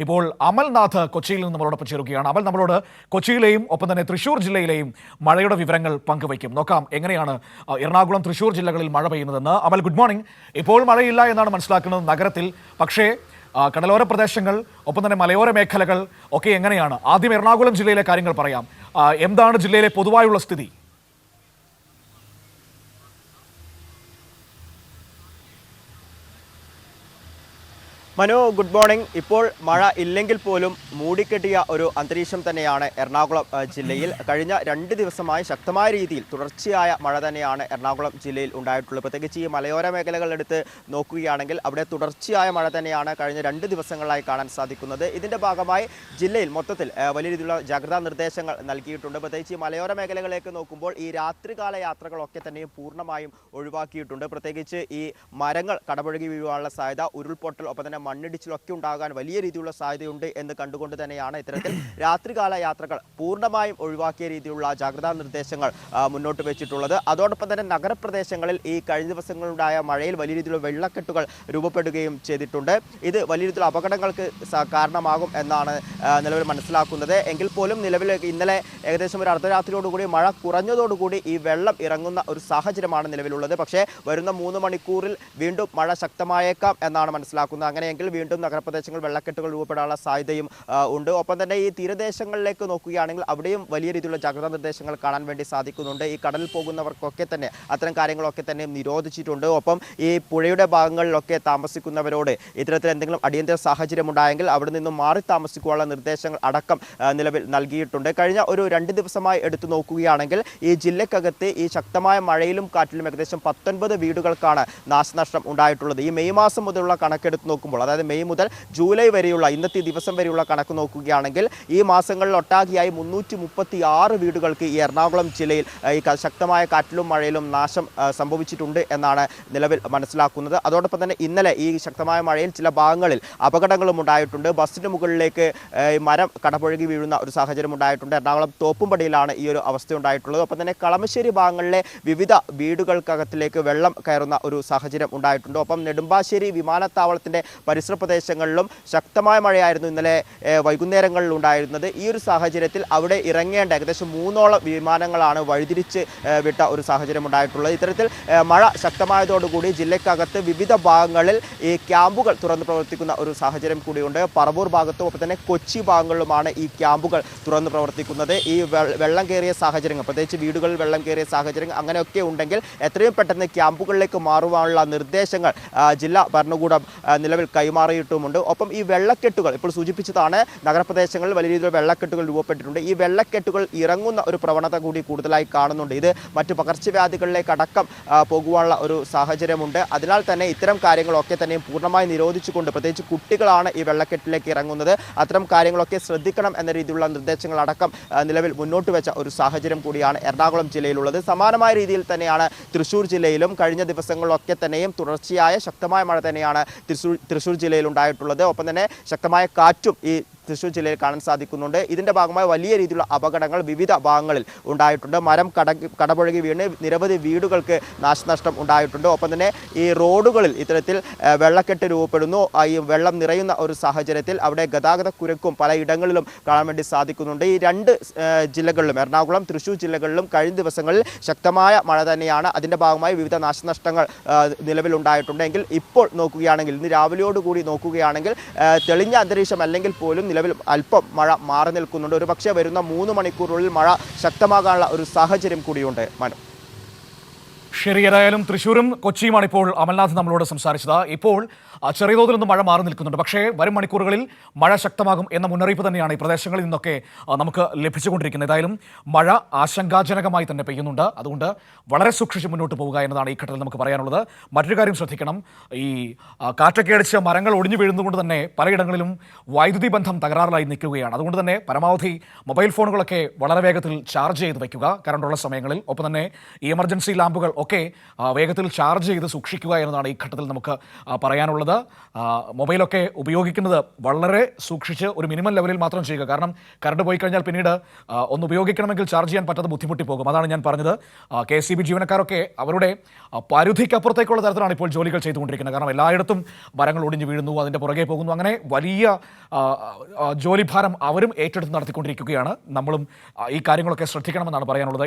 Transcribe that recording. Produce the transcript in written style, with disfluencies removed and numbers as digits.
ഇപ്പോൾ അമൽനാഥ് കൊച്ചിയിൽ നിന്ന് നമ്മളോടൊപ്പം ചേരുകയാണ്. അമൽ നമ്മളോട് കൊച്ചിയിലെയും ഒപ്പം തന്നെ തൃശ്ശൂർ ജില്ലയിലെയും മഴയുടെ വിവരങ്ങൾ പങ്കുവയ്ക്കും. നോക്കാം എങ്ങനെയാണ് എറണാകുളം, തൃശ്ശൂർ ജില്ലകളിൽ മഴ പെയ്യുന്നതെന്ന്. അമൽ, ഗുഡ് മോർണിംഗ്. ഇപ്പോൾ മഴയില്ല എന്നാണ് മനസ്സിലാക്കുന്നത് നഗരത്തിൽ. പക്ഷേ കടലോര പ്രദേശങ്ങൾ, ഒപ്പം തന്നെ മലയോര മേഖലകൾ ഒക്കെ എങ്ങനെയാണ്? ആദ്യം എറണാകുളം ജില്ലയിലെ കാര്യങ്ങൾ പറയാം. എന്താണ് ജില്ലയിലെ പൊതുവായുള്ള സ്ഥിതി? Manu, good morning. ഇപ്പോൾ മഴ ഇല്ലെങ്കിൽ പോലും മൂടിക്കെട്ടിയ ഒരു അന്തരീക്ഷം തന്നെയാണ് എറണാകുളം ജില്ലയിൽ. കഴിഞ്ഞ 2 ദിവസമായി ശക്തമായ രീതിയിൽ തുടർച്ചയായ മഴ തന്നെയാണ് എറണാകുളം ജില്ലയിൽ ഉണ്ടായിട്ടുള്ളത്. പ്രത്യേകിച്ച് ഈ മലയോര മേഖലകളെടുത്ത് നോക്കുകയാണെങ്കിൽ അവിടെ തുടർച്ചയായ മഴ തന്നെയാണ് കഴിഞ്ഞ 2 ദിവസങ്ങളായി കാണാൻ സാധിക്കുന്നത്. ഇതിൻ്റെ ഭാഗമായി ജില്ലയിൽ മൊത്തത്തിൽ വലിയ രീതിയിലുള്ള ജാഗ്രതാ നിർദ്ദേശങ്ങൾ നൽകിയിട്ടുണ്ട്. പ്രത്യേകിച്ച് ഈ മലയോര മേഖലകളിലേക്ക് നോക്കുമ്പോൾ ഈ രാത്രികാല യാത്രകളൊക്കെ തന്നെയും പൂർണ്ണമായും ഒഴിവാക്കിയിട്ടുണ്ട്. പ്രത്യേകിച്ച് ഈ മരങ്ങൾ കടപുഴകി വീഴുവാനുള്ള സാധ്യത, ഉരുൾപൊട്ടൽ, ഒപ്പം തന്നെ മണ്ണിടിച്ചിലൊക്കെ ഉണ്ടാകാൻ വലിയ രീതിയിലുള്ള സാധ്യതയുണ്ട് എന്ന് കണ്ടുകൊണ്ട് തന്നെയാണ് ഇത്തരത്തിൽ രാത്രികാല യാത്രകൾ പൂർണ്ണമായും ഒഴിവാക്കിയ രീതിയിലുള്ള ജാഗ്രതാ നിർദ്ദേശങ്ങൾ മുന്നോട്ട് വെച്ചിട്ടുള്ളത്. അതോടൊപ്പം തന്നെ നഗരപ്രദേശങ്ങളിൽ ഈ കഴിഞ്ഞ ദിവസങ്ങളുണ്ടായ മഴയിൽ വലിയ രീതിയിലുള്ള വെള്ളക്കെട്ടുകൾ രൂപപ്പെടുകയും ചെയ്തിട്ടുണ്ട്. ഇത് വലിയ രീതിയിലുള്ള അപകടങ്ങൾക്ക് കാരണമാകും എന്നാണ് നിലവിൽ മനസ്സിലാക്കുന്നത്. എങ്കിൽ പോലും നിലവിൽ ഇന്നലെ ഏകദേശം ഒരു അർദ്ധരാത്രിയോടുകൂടി മഴ കുറഞ്ഞതോടുകൂടി ഈ വെള്ളം ഇറങ്ങുന്ന ഒരു സാഹചര്യമാണ് നിലവിലുള്ളത്. പക്ഷേ വരുന്ന 3 മണിക്കൂറിൽ വീണ്ടും മഴ ശക്തമായേക്കാം എന്നാണ് മനസ്സിലാക്കുന്നത്. അങ്ങനെയെങ്കിൽ വീണ്ടും നഗരപ്രദേശങ്ങൾ വെള്ളക്കെട്ടുകൾ രൂപപ്പെടാനുള്ള സാധ്യതയും ഉണ്ട്. ഒപ്പം തന്നെ ഈ തീരദേശങ്ങളിലേക്ക് നോക്കുകയാണെങ്കിൽ അവിടെയും വലിയ രീതിയിലുള്ള ജാഗ്രതാ നിർദ്ദേശങ്ങൾ കാണാൻ വേണ്ടി സാധിക്കുന്നുണ്ട്. ഈ കടലിൽ പോകുന്നവർക്കൊക്കെ തന്നെ അത്തരം കാര്യങ്ങളൊക്കെ തന്നെ നിരോധിച്ചിട്ടുണ്ട്. ഒപ്പം ഈ പുഴയുടെ ഭാഗങ്ങളിലൊക്കെ താമസിക്കുന്നവരോട് ഇത്തരത്തിൽ എന്തെങ്കിലും അടിയന്തര സാഹചര്യം ഉണ്ടായെങ്കിൽ അവിടെ നിന്നും മാറി താമസിക്കാനുള്ള നിർദ്ദേശങ്ങൾ അടക്കം നിലവിൽ നൽകിയിട്ടുണ്ട്. കഴിഞ്ഞ ഒരു 2 ദിവസമായി എടുത്തു നോക്കുകയാണെങ്കിൽ ഈ ജില്ലക്കകത്ത് ഈ ശക്തമായ മഴയിലും കാറ്റിലും ഏകദേശം 19 വീടുകൾക്കാണ് നാശനഷ്ടം ഉണ്ടായിട്ടുള്ളത്. ഈ മെയ് മാസം മുതലുള്ള കണക്കെടുത്ത് നോക്കുമ്പോൾ, അതായത് മെയ് മുതൽ ജൂലൈ വരെയുള്ള ഇന്നത്തെ ദിവസം വരെയുള്ള കണക്ക് നോക്കുകയാണെങ്കിൽ ഈ മാസങ്ങളിൽ ഒട്ടാകെയായി 336 വീടുകൾക്ക് ഈ എറണാകുളം ജില്ലയിൽ ഈ ശക്തമായ കാറ്റിലും മഴയിലും നാശം സംഭവിച്ചിട്ടുണ്ട് എന്നാണ് നിലവിൽ മനസ്സിലാക്കുന്നത്. അതോടൊപ്പം തന്നെ ഇന്നലെ ഈ ശക്തമായ മഴയിൽ ചില ഭാഗങ്ങളിൽ അപകടങ്ങളും ഉണ്ടായിട്ടുണ്ട്. ബസ്സിന് മുകളിലേക്ക് മരം കടപുഴകി വീഴുന്ന ഒരു സാഹചര്യം ഉണ്ടായിട്ടുണ്ട്. എറണാകുളം തോപ്പുംപടിയിലാണ് ഈ ഒരു അവസ്ഥ ഉണ്ടായിട്ടുള്ളത്. ഒപ്പം തന്നെ കളമശ്ശേരി ഭാഗങ്ങളിലെ വിവിധ വീടുകൾക്കകത്തിലേക്ക് വെള്ളം കയറുന്ന ഒരു സാഹചര്യം ഉണ്ടായിട്ടുണ്ട്. ഒപ്പം നെടുമ്പാശ്ശേരി വിമാനത്താവളത്തിൻ്റെ പരിസര പ്രദേശങ്ങളിലും ശക്തമായ മഴയായിരുന്നു ഇന്നലെ വൈകുന്നേരങ്ങളിൽ ഉണ്ടായിരുന്നത്. ഈ ഒരു സാഹചര്യത്തിൽ അവിടെ ഇറങ്ങേണ്ട ഏകദേശം 3ഓളം വിമാനങ്ങളാണ് വഴിതിരിച്ച് വിട്ട ഒരു സാഹചര്യം ഉണ്ടായിട്ടുള്ളത്. ഇത്തരത്തിൽ മഴ ശക്തമായതോടുകൂടി ജില്ലക്കകത്ത് വിവിധ ഭാഗങ്ങളിൽ ഈ ക്യാമ്പുകൾ തുറന്ന് പ്രവർത്തിക്കുന്ന ഒരു സാഹചര്യം കൂടിയുണ്ട്. പറവൂർ ഭാഗത്തും ഒപ്പം തന്നെ കൊച്ചി ഭാഗങ്ങളിലുമാണ് ഈ ക്യാമ്പുകൾ തുറന്ന് പ്രവർത്തിക്കുന്നത്. ഈ വെള്ളം കയറിയ സാഹചര്യങ്ങൾ, പ്രത്യേകിച്ച് വീടുകളിൽ വെള്ളം കയറിയ സാഹചര്യങ്ങൾ അങ്ങനെയൊക്കെ ഉണ്ടെങ്കിൽ എത്രയും പെട്ടെന്ന് ക്യാമ്പുകളിലേക്ക് മാറുവാനുള്ള നിർദ്ദേശങ്ങൾ ജില്ലാ ഭരണകൂടം നിലവിൽ കൈമാറിയിട്ടുമുണ്ട്. ഒപ്പം ഈ വെള്ളക്കെട്ടുകൾ ഇപ്പോൾ സൂചിപ്പിച്ചതാണ്, നഗരപ്രദേശങ്ങളിൽ വലിയ രീതിയിൽ വെള്ളക്കെട്ടുകൾ രൂപപ്പെട്ടിട്ടുണ്ട്. ഈ വെള്ളക്കെട്ടുകൾ ഇറങ്ങുന്ന ഒരു പ്രവണത കൂടി കൂടുതലായി കാണുന്നുണ്ട്. ഇത് മറ്റു പകർച്ചവ്യാധികളിലേക്ക് അടക്കം പോകുവാനുള്ള ഒരു സാഹചര്യമുണ്ട്. അതിനാൽ തന്നെ ഇത്തരം കാര്യങ്ങളൊക്കെ തന്നെയും പൂർണ്ണമായി നിരോധിച്ചുകൊണ്ട്, പ്രത്യേകിച്ച് കുട്ടികളാണ് ഈ വെള്ളക്കെട്ടിലേക്ക് ഇറങ്ങുന്നത്, അത്തരം കാര്യങ്ങളൊക്കെ ശ്രദ്ധിക്കണം എന്ന രീതിയിലുള്ള നിർദ്ദേശങ്ങളടക്കം നിലവിൽ മുന്നോട്ട് വെച്ച ഒരു സാഹചര്യം കൂടിയാണ് എറണാകുളം ജില്ലയിലുള്ളത്. സമാനമായ രീതിയിൽ തന്നെയാണ് തൃശ്ശൂർ ജില്ലയിലും കഴിഞ്ഞ ദിവസങ്ങളിലൊക്കെ തന്നെയും തുടർച്ചയായ ശക്തമായ മഴ തന്നെയാണ് തൃശ്ശൂർ ജില്ലയിൽ ഉണ്ടായിട്ടുള്ളത്. ഒപ്പം തന്നെ ശക്തമായ കാറ്റും ഈ തൃശ്ശൂർ ജില്ലയിൽ കാണാൻ സാധിക്കുന്നുണ്ട്. ഇതിൻ്റെ ഭാഗമായി വലിയ രീതിയിലുള്ള അപകടങ്ങൾ വിവിധ ഭാഗങ്ങളിൽ ഉണ്ടായിട്ടുണ്ട്. മരം കടപുഴകി വീണ് നിരവധി വീടുകൾക്ക് നാശനഷ്ടം ഉണ്ടായിട്ടുണ്ട്. ഒപ്പം തന്നെ ഈ റോഡുകളിൽ ഇത്തരത്തിൽ വെള്ളക്കെട്ട് രൂപപ്പെടുന്നു. ഈ വെള്ളം നിറയുന്ന ഒരു സാഹചര്യത്തിൽ അവിടെ ഗതാഗത കുരുക്കും പലയിടങ്ങളിലും കാണാൻ വേണ്ടി സാധിക്കുന്നുണ്ട്. ഈ 2 ജില്ലകളിലും, എറണാകുളം, തൃശ്ശൂർ ജില്ലകളിലും കഴിഞ്ഞ ദിവസങ്ങളിൽ ശക്തമായ മഴ തന്നെയാണ്. അതിൻ്റെ ഭാഗമായി വിവിധ നാശനഷ്ടങ്ങൾ നിലവിലുണ്ടായിട്ടുണ്ടെങ്കിൽ ഇപ്പോൾ നോക്കുകയാണെങ്കിൽ, ഇന്ന് രാവിലെയോടുകൂടി നോക്കുകയാണെങ്കിൽ തെളിഞ്ഞ അന്തരീക്ഷം അല്ലെങ്കിൽ പോലും നിലവിൽ അല്പം മഴ മാറി നിൽക്കുന്നുണ്ട്. ഒരു പക്ഷേ വരുന്ന 3 മണിക്കൂറുകളിൽ മഴ ശക്തമാകാനുള്ള ഒരു സാഹചര്യം കൂടിയുണ്ട്. മനു, ശരി, ഏതായാലും തൃശ്ശൂരും കൊച്ചിയുമാണ് ഇപ്പോൾ അമൽനാഥ് നമ്മളോട് സംസാരിച്ചത്. ഇപ്പോൾ ചെറിയ തോതിൽ നിന്ന് മഴ മാറി നിൽക്കുന്നുണ്ട്. പക്ഷേ വരും മണിക്കൂറുകളിൽ മഴ ശക്തമാകും എന്ന മുന്നറിയിപ്പ് തന്നെയാണ് ഈ പ്രദേശങ്ങളിൽ നിന്നൊക്കെ നമുക്ക് ലഭിച്ചുകൊണ്ടിരിക്കുന്നത്. ഏതായാലും മഴ ആശങ്കാജനകമായി തന്നെ പെയ്യുന്നുണ്ട്. അതുകൊണ്ട് വളരെ സൂക്ഷിച്ച് മുന്നോട്ട് പോവുക എന്നതാണ് ഈ ഘട്ടത്തിൽ നമുക്ക് പറയാനുള്ളത്. മറ്റൊരു കാര്യം ശ്രദ്ധിക്കണം, ഈ കാറ്റൊക്കെ അടിച്ച് മരങ്ങൾ ഒടിഞ്ഞു വീഴുന്നതുകൊണ്ട് തന്നെ പലയിടങ്ങളിലും വൈദ്യുതി ബന്ധം തകരാറിലായി നിൽക്കുകയാണ്. അതുകൊണ്ട് തന്നെ പരമാവധി മൊബൈൽ ഫോണുകളൊക്കെ വളരെ വേഗത്തിൽ ചാർജ് ചെയ്ത് വയ്ക്കുക കറണ്ടുള്ള സമയങ്ങളിൽ. ഒപ്പം തന്നെ ഈ എമർജൻസി ലാമ്പുകൾ ഒക്കെ വേഗത്തിൽ ചാർജ് ചെയ്ത് സൂക്ഷിക്കുക എന്നതാണ് ഈ ഘട്ടത്തിൽ നമുക്ക് പറയാനുള്ളത്. പറയുന്നത് മൊബൈലൊക്കെ ഉപയോഗിക്കുന്നത് വളരെ സൂക്ഷിച്ച് ഒരു മിനിമം ലെവലിൽ മാത്രം ചെയ്യുക. കാരണം കറണ്ട് പോയി കഴിഞ്ഞാൽ പിന്നീട് ഒന്ന് ഉപയോഗിക്കണമെങ്കിൽ ചാർജ് ചെയ്യാൻ പറ്റാതെ ബുദ്ധിമുട്ടി പോകും. അതാണ് ഞാൻ പറഞ്ഞത്. KSEB ജീവനക്കാരൊക്കെ അവരുടെ പരിധിക്കപ്പുറത്തേക്കുള്ള തരത്തിലാണ് ഇപ്പോൾ ജോലികൾ ചെയ്തുകൊണ്ടിരിക്കുന്നത്. കാരണം എല്ലായിടത്തും മരങ്ങൾ ഒടിഞ്ഞു വീഴുന്നു, അതിൻ്റെ പുറകെ പോകുന്നു. അങ്ങനെ വലിയ ജോലിഭാരം അവരും ഏറ്റെടുത്ത് നടത്തിക്കൊണ്ടിരിക്കുകയാണ്. നമ്മളും ഈ കാര്യങ്ങളൊക്കെ ശ്രദ്ധിക്കണമെന്നാണ് പറയാനുള്ളത്.